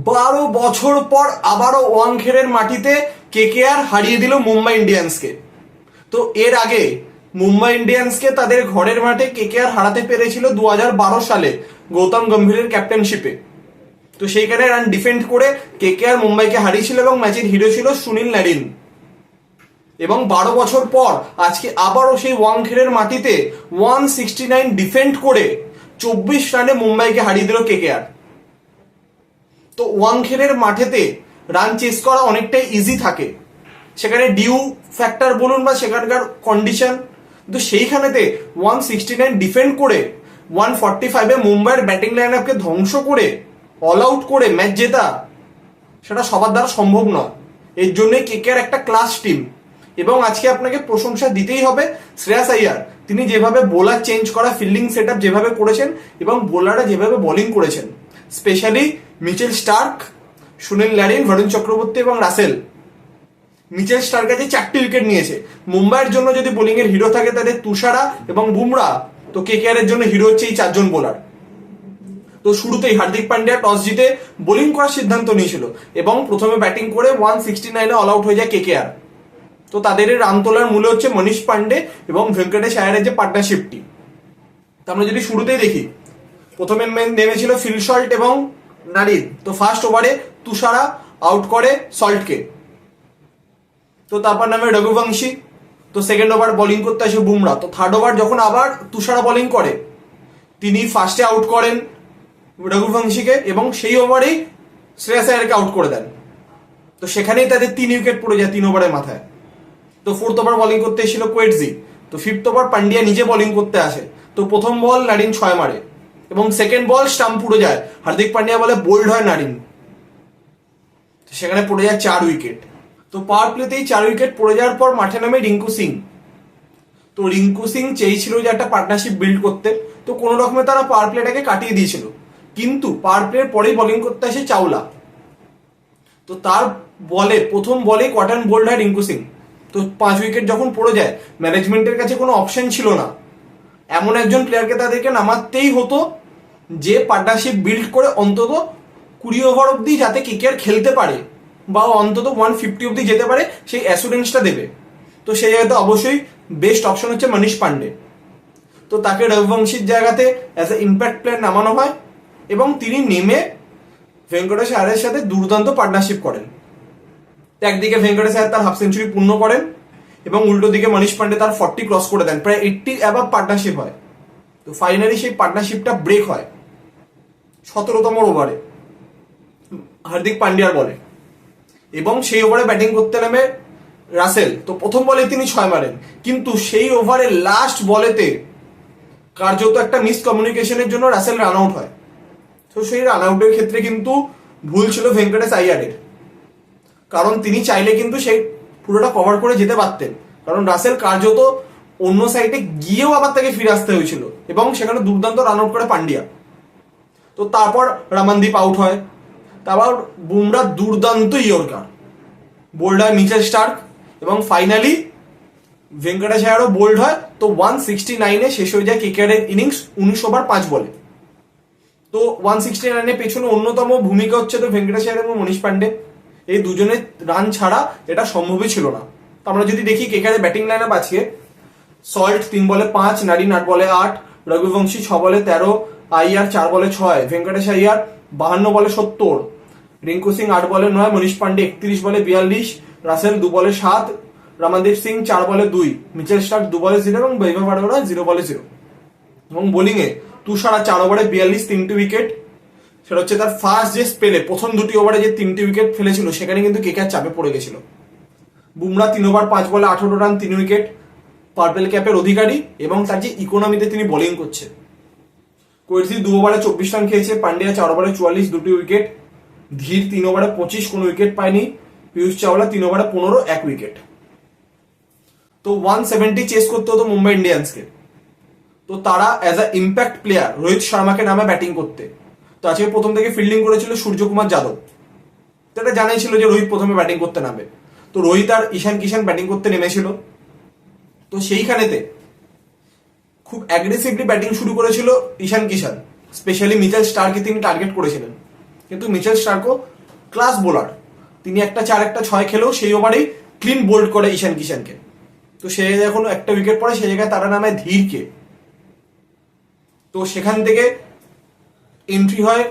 12 বছর পর আবারও ওয়াংখেড়ের মাটিতে কেকেআর হারিয়ে দিল মুম্বাই ইন্ডিয়ান্সকে। তো এর আগে মুম্বাই ইন্ডিয়ান্সকে তাদের ঘরের মাঠে কেকেআর হারাতে পেরেছিল 2012 সালে গৌতম গম্ভীরের ক্যাপ্টেনশিপে। তো সেইখানে রান ডিফেন্ড করে কেকেআর মুম্বাইকে হারিয়েছিল এবং ম্যাচের হিরো ছিল সুনীল নারিন। এবং 12 বছর পর আজকে আবারও সেই ওয়াংখেড়ের মাটিতে 169 ডিফেন্ড করে 24 রানে মুম্বাইকে হারিয়ে দিল কেকেআর। তো ওয়াংখেড়ের মাঠেতে রান চেস করা অনেকটাই ইজি থাকে, সেখানে ডিউ ফ্যাক্টর বলুন বা সেখানকার কন্ডিশন, কিন্তু সেইখানেতে 169 ডিফেন্ড করে 145-এ মুম্বাইয়ের ব্যাটিং লাইন আপকে ধ্বংস করে অল আউট করে ম্যাচ জেতা সেটা সবার দ্বারা সম্ভব নয়। এর জন্যই কেকেআর একটা ক্লাস টিম। এবং আজকে আপনাকে প্রশংসা দিতেই হবে শ্রেয়াস আইয়ার, তিনি যেভাবে বোলার চেঞ্জ করা, ফিল্ডিং সেট আপ যেভাবে করেছেন এবং বোলাররা যেভাবে বোলিং করেছেন, specially Mitchell Starc, Sunil Narine, Varun Chakravarthy এবং রাসেল। মিচেল স্টার্ক আজকে 4টি উইকেট নিয়েছে। মুম্বাইয়ের জন্য যদি বোলিং এর হিরো থাকে তাদের তুষারা এবং বুমরা, তো কেকেআর এর জন্য হিরো হচ্ছে এই 4জন বোলার। তো শুরুতেই হার্দিক পান্ডিয়া টস জিতে বোলিং করার সিদ্ধান্ত নিয়েছিল এবং প্রথমে ব্যাটিং করে 169-এ অল আউট হয়ে যায় কেকেআর। তো তাদের রান তোলার মূলে হচ্ছে মনীষ পান্ডে এবং ভেঙ্কটেশ আয়ারের যে পার্টনারশিপটি। তো আমরা যদি শুরুতেই দেখি, প্রথমে নেমেছিল ফিল সল্ট এবং নারিন। তো ফার্স্ট ওভারে তুষারা আউট করে সল্টকে। তো তারপর নামে রঘুবংশী। তো সেকেন্ড ওভার বোলিং করতে আসে বুমরা। তো থার্ড ওভার যখন আবার তুষারা বোলিং করে, তিনি ফার্স্টে আউট করেন রঘুবংশীকে এবং সেই ওভারেই শ্রেয়াস আয়ারকে আউট করে দেন। তো সেখানেই তাদের 3 উইকেট পড়ে যায় 3 ওভারের মাথায়। তো ফোর্থ ওভার বোলিং করতে এসেছিল কোয়েটজি। তো ফিফথ ওভার পান্ডিয়া নিজে বোলিং করতে আসে। তো প্রথম বল নারিন 6 মারে এবং সেকেন্ড বল স্টাম্প উড়ে যায়, হার্দিক পান্ডিয়া বলে বোল্ড হয় নারিন। সেখানে পড়ে যায় 4 উইকেট। তো পাওয়ার প্লেতেই 4 উইকেট পড়ে যাওয়ার পর মাঠে নামে রিঙ্কু সিং। তো রিঙ্কু সিং চেয়েছিল যে একটা পার্টনারশিপ বিল্ড করতে, তো কোনো রকমে তারা পাওয়ার প্লেটাকে কাটিয়ে দিয়েছিল। কিন্তু পাওয়ার প্লের পরেই বোলিং করতে আসে চাওলা। তো তার বলে প্রথম বলেই কটন বোল্ড হয় রিঙ্কু সিং। তো 5 উইকেট যখন পড়ে যায়, ম্যানেজমেন্টের কাছে কোনো অপশন ছিল না, এমন একজন প্লেয়ারকে তাদেরকে নামাতেই হতো যে পার্টনারশিপ বিল্ড করে অন্তত 20 ওভার অব্দি যাতে কেকেআর খেলতে পারে বা অন্তত 150 অব্দি যেতে পারে, সেই অ্যাসুরেন্সটা দেবে। তো সেই জায়গাতে অবশ্যই বেস্ট অপশন হচ্ছে মনীষ পান্ডে। তো তাকে রঘুবংশীর জায়গাতে অ্যাজ এ ইম্প্যাক্ট প্লেয়ার নামানো হয় এবং তিনি নেমে ভেঙ্কটেশ আয়ারের সাথে দুর্দান্ত পার্টনারশিপ করেন। একদিকে ভেঙ্কটেশ আয়ার তার হাফ সেঞ্চুরি পূর্ণ করেন এবং উল্টো দিকে মনীষ পান্ডে তার 40 ক্রস করে দেন, প্রায় 80 অ্যাবাভ পার্টনারশিপ হয়। তো ফাইনালি সেই পার্টনারশিপটা ব্রেক হয় 17তম ওভারে হার্দিক পান্ডিয়ার বলে এবং সেই ওভারে ব্যাটিং করতে নামে রাসেল। তো প্রথম বলে তিনি 6 মারেন, কিন্তু সেই ওভারে লাস্ট বলেতে কার্যত একটা মিস কমিউনিকেশনের জন্য রাসেল রান আউট হয়। তো সেই রান আউটের ক্ষেত্রে কিন্তু ভুল ছিল ভেঙ্কটেশ আইয়ারের, কারণ তিনি চাইলে কিন্তু সেই পুরোটা কভার করে যেতে পারতেন, কারণ রাসেল কার্যত অন্য সাইডে গিয়েও আবার তাকে ফিরে আসতে হয়েছিল এবং সেখানে দুর্দান্ত রান আউট করে পান্ডিয়া। তো তারপর রামানদীপ আউট হয়, তারপর বুমরা দুর্দান্ত ইয়র্কার, বোল্ড হয় মিচেল স্টার্ক এবং ফাইনালি ভেঙ্কটেশ আয়ারও বোল্ড হয়। তো 169-এ শেষ হয়ে যায় কেকেআরের ইনিংস 19 ওভার 5 বলে। তো 169-এর পেছনে অন্যতম ভূমিকা হচ্ছে তো ভেঙ্কটেশ আয়ার এবং মনীষ পান্ডে। এই দুজনের রান ছাড়া এটা সম্ভবই ছিল না। তো আমরা যদি দেখি কেকেআরের ব্যাটিং লাইন আপ আজকে, সল্ট 3 বলে 5, নারিন 8 বলে 8, রঘুবংশী 6 বলে 13, আইয়ার 4 বলে 6, ভেঙ্কটেশ আইয়ার 52 বলে 70, রিঙ্কু সিং 8 বলে 9, মনীষ পান্ডে 31 বলে 42, রাসেল 2 বলে 7, রামানদীপ সিং 4 বলে 2, মিচেল স্টার্ক 2 বলে 0 এবং বৈভব আরোরা 0 বলে 0। এবং বোলিং এ তুষারা 4 ওভারে 42, 3টি উইকেট। সেটা হচ্ছে তার ফার্স্ট যে স্পেলে প্রথম 2টি ওভারে যে 3টি উইকেট ফেলেছিল, সেখানে কিন্তু কেকেআর চাপে পড়ে গেছিল। বুমরা 3 ওভার 5 বলে 18 রান, 3 উইকেট, পার্পেল ক্যাপের অধিকারী এবং তার যে ইকোনমিতে তিনি বোলিং করছে। কোয়েটজি 2 ওভারে 24 রান খেয়েছে, পান্ডিয়া 4 ওভারে 44, 2টি উইকেট, ধীর 3 ওভারে 25, কোনো উইকেট পায়নি, পিয়ুষ চাওলা 3 ওভারে 15, 1 উইকেট। তো 170 চেস করতে হতো মুম্বাই ইন্ডিয়ান্সকে। তো তারা as a impact player Rohit শর্মাকে নামে ব্যাটিং করতে। তো আজকে প্রথম থেকে ফিল্ডিং করেছিল সূর্যকুমার যাদব। তো এটা জানাই ছিল যে রোহিত প্রথমে ব্যাটিং করতে নামবে। তো রোহিত আর ঈশান কিষান ব্যাটিং করতে নেমেছিল। তো সেইখানেতে খুব অ্যাগ্রেসিভলি ব্যাটিং শুরু করেছিল ঈশান কিষান, স্পেশালি মিচেল স্টার্ককে তিনি টার্গেট করেছিলেন, কিন্তু মিচেল স্টার্কও ক্লাস বোলার, তিনি একটা 4 একটা 6 খেলেও সেই ওভারেই ক্লিন বোল্ড করে ঈশান কিষানকে। তো সে যখন একটা উইকেট পড়ে সেই জায়গায় তারা নামে ধীরকে। তো সেখান থেকে এন্ট্রি হয়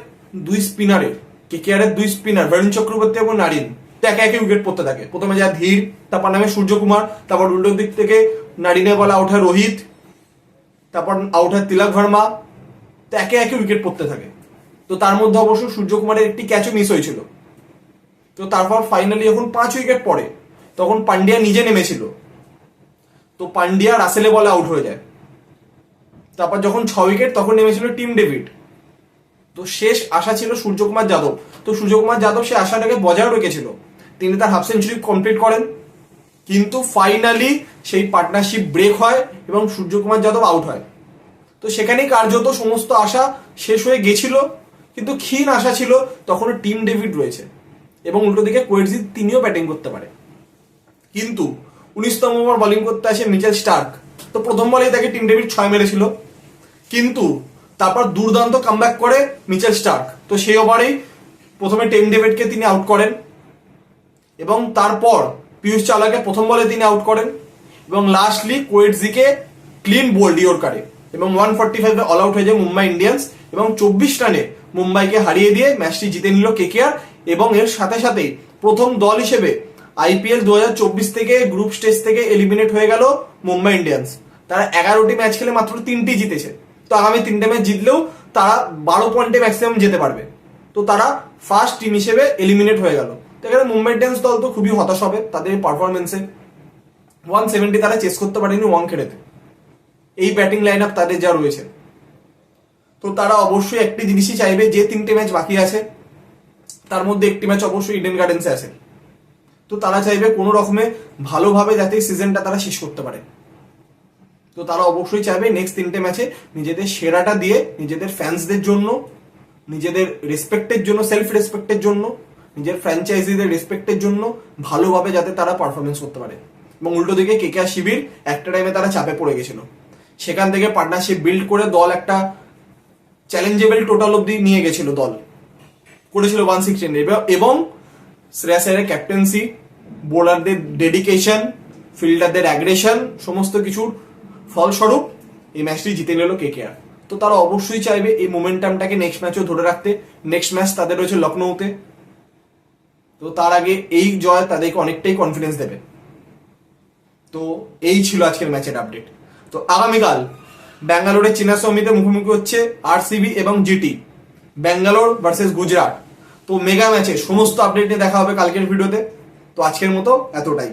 2 স্পিনারের, কেকেআরের 2 স্পিনার বরুণ চক্রবর্তী এবং নারিন। তো একে একে উইকেট পড়তে থাকে। প্রথমে যায় ধীর, তারপর নামে সূর্যকুমার, তারপর উল্টো দিক থেকে নারিনের বলা আউট হয় রোহিত, তারপর আউট হয় তিলক ভার্মা। তো একে একে উইকেট পড়তে থাকে। তো তার মধ্যে অবশ্য সূর্যকুমারের একটি ক্যাচও মিস হয়েছিল। তো তারপর ফাইনালি যখন 5 উইকেট পড়ে তখন পান্ডিয়া নিজে নেমেছিল। তো পান্ডিয়া রাসেলে বলে আউট হয়ে যায়। তারপর যখন 6 উইকেট তখন নেমেছিল টিম ডেভিড। তো শেষ আশা ছিল সূর্যকুমার যাদব। তো সূর্যকুমার যাদব সে আশাটাকে বজায় রেখেছিল, তিনি তার হাফ সেঞ্চুরি কমপ্লিট করেন। কিন্তু ফাইনালি সেই পার্টনারশিপ ব্রেক হয় এবং সূর্যকুমার যাদব আউট হয়। তো সেখানেই কার্যত সমস্ত আশা শেষ হয়ে গেছিল। কিন্তু ক্ষীণ আশা ছিল, তখন টিম ডেভিড রয়েছে এবং উল্টো দিকে কোয়েটজি তিনিও ব্যাটিং করতে পারে। কিন্তু 19তম ওভার বোলিং করতে আসে মিচেল স্টার্ক। তো প্রথম বলেই তাকে টিম ডেভিড 6 মেরেছিল। কিন্তু তারপর দুর্দান্ত কামব্যাক করে মিচেল স্টার্ক। তো সেই ওভারেই প্রথমে টিম ডেভিডকে তিনি আউট করেন এবং তারপর পিয়ুষ চাওলাকে প্রথম বলে তিনি আউট করেন এবং লাস্টলি কোয়েটজিকে ক্লিন বোল্ড ইয়র্কারে এবং 145 অল আউট হয়ে যায় মুম্বাই ইন্ডিয়ান্স এবং 24 রানে মুম্বাইকে হারিয়ে দিয়ে ম্যাচটি জিতে নিল কেকেআর। এবং এর সাথে সাথেই প্রথম দল হিসেবে আইপিএল 2024 থেকে গ্রুপ স্টেজ থেকে এলিমিনেট হয়ে গেল মুম্বাই ইন্ডিয়ান্স। তারা 11টি ম্যাচ খেলে মাত্র 3টি জিতেছে। তো আগামী 3টে ম্যাচ জিতলেও তারা 12 পয়েন্টে ম্যাক্সিমাম যেতে পারবে। তো তারা ফার্স্ট টিম হিসেবে এলিমিনেট হয়ে গেল। তো এখানে মুম্বাই ইন্ডিয়ান্স দল তো খুবই হতাশ হবে তাদের পারফরমেন্সে। 170 তারা চেস করতে পারেনি ওয়াংখেড়েতে, এই ব্যাটিং লাইন আপ তাদের যা রয়েছে। তো তারা অবশ্যই একটি জিনিসই চাইবে, যে 3টে ম্যাচ বাকি আছে তার মধ্যে একটি ম্যাচ অবশ্যই ইডেন গার্ডেন্সে আছে। তো তারা চাইবে কোনো রকমে ভালোভাবে যাতে সিজনটা তারা শেষ করতে পারে। তো তারা অবশ্যই চাইবে নেক্সট 3টে ম্যাচে নিজেদের সেরাটা দিয়ে নিজেদের ফ্যান্সদের জন্য, নিজেদের রেসপেক্টের জন্য, সেলফ রেসপেক্টের জন্য, নিজের ফ্র্যাঞ্চাইজিদের রেসপেক্টের জন্য ভালোভাবে যাতে তারা পারফরমেন্স করতে পারে। এবং উল্টো দিকে কেকেআর শিবির একটা টাইমে তারা চাপে পড়ে গেছিল, সেখান থেকে পার্টনারশিপ বিল্ড করে দল একটা চ্যালেঞ্জেবল টোটাল অব্দি নিয়ে গেছিল, দল করেছিল 116 এবং শ্রেয়াস আয়ারের ক্যাপ্টেন্সি, বোলারদের ডেডিকেশন, ফিল্ডারদের অ্যাগ্রেশন, সমস্ত কিছুর ফলস্বরূপ এই ম্যাচটি জিতে নিল কেকেআর। তো তারা অবশ্যই চাইবে এই মোমেন্টামটাকে নেক্সট ম্যাচেও ধরে রাখতে। নেক্সট ম্যাচ তাদের রয়েছে লখনৌতে। তো তার আগে এই জয় তাদেরকে অনেকটাই কনফিডেন্স দেবে। তো এই ছিল আজকের ম্যাচের আপডেট। তো আগামীকাল ব্যাঙ্গালোরের চিন্নাস্বামীতে মুখোমুখি হচ্ছে আরসিবি এবং জিটি, ব্যাঙ্গালোর ভার্সেস গুজরাট। তো মেগা ম্যাচে সমস্ত আপডেট নিয়ে দেখা হবে কালকের ভিডিওতে। তো আজকের মতো এতটাই।